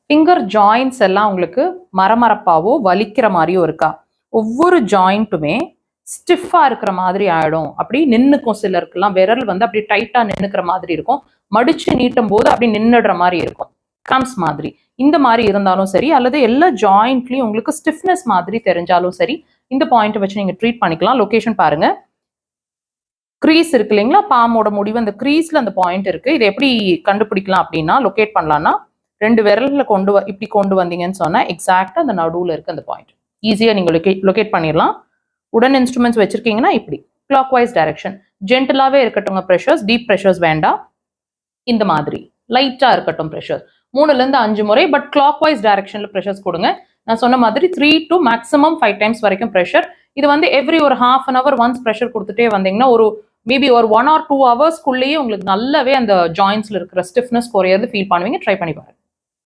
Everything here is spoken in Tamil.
ஃபிங்கர் ஜாயின்ஸ் எல்லாம் உங்களுக்கு மரமரப்பாவோ வலிக்கிற மாதிரியோ இருக்கா? ஒவ்வொரு ஜாயிண்ட்டுமே ஸ்டிஃபா இருக்கிற மாதிரி ஆயிடும். அப்படி நின்னுக்கும். சிலருக்குலாம் விரல் வந்து அப்படி டைட்டா நின்னுக்கிற மாதிரி இருக்கும். மடிச்சு நீட்டும் போது அப்படி நின்னுடுற மாதிரி இருக்கும். கிராம்ஸ் மாதிரி. இந்த மாதிரி இருந்தாலும் சரி, அல்லது எல்லா ஜாயிண்ட்லயும் உங்களுக்கு ஸ்டிஃப்னஸ் மாதிரி தெரிஞ்சாலும் சரி, இந்த பாயிண்ட் வச்சு நீங்க ட்ரீட் பண்ணிக்கலாம். லொகேஷன் பாருங்க. க்ரீஸ் இருக்கு இல்லைங்களா? பாமோட முடிவு அந்த க்ரீஸ்ல அந்த பாயிண்ட் இருக்கு. இதை எப்படி கண்டுபிடிக்கலாம் அப்படின்னா, லொகேட் பண்ணலாம்னா 2 விரல்ல இப்படி கொண்டு வந்தீங்கன்னு சொன்னா எக்ஸாக்டா அந்த நடுவுல இருக்கு அந்த பாயிண்ட். ஈஸியா நீங்க லொகேட் பண்ணிடலாம். உடன் இன்ஸ்ட்ருமெண்ட்ஸ் வச்சிருக்கீங்கன்னா இப்படி கிளாக் வைஸ் டைரக்ஷன். ஜென்டலாவே இருக்கட்டும் ப்ரெஷர்ஸ், டீப் ப்ரெஷர்ஸ் வேண்டாம். இந்த மாதிரி லைட்டா இருக்கட்டும் ப்ரெஷர். 3ல இருந்து 5 முறை, பட் கிளாக் வைஸ் டைரக்ஷன்ல ப்ரெஷர்ஸ் கொடுங்க. நான் சொன்ன மாதிரி 3 to மேக்ஸிமம் 5 டைம்ஸ் வரைக்கும் ப்ரெஷர். இது வந்து எவ்ரி ஒரு half an hour once pressure கொடுத்துட்டே வந்தீங்கன்னா ஒரு மேபி ஒரு 1 or 2 hours உங்களுக்கு நல்லாவே அந்த ஜாயின்ஸ்ல இருக்கிற ஸ்டிஃப்னஸ் குறையிறது ஃபீல் பண்ணுவீங்க. ட்ரை பண்ணி பாருங்க.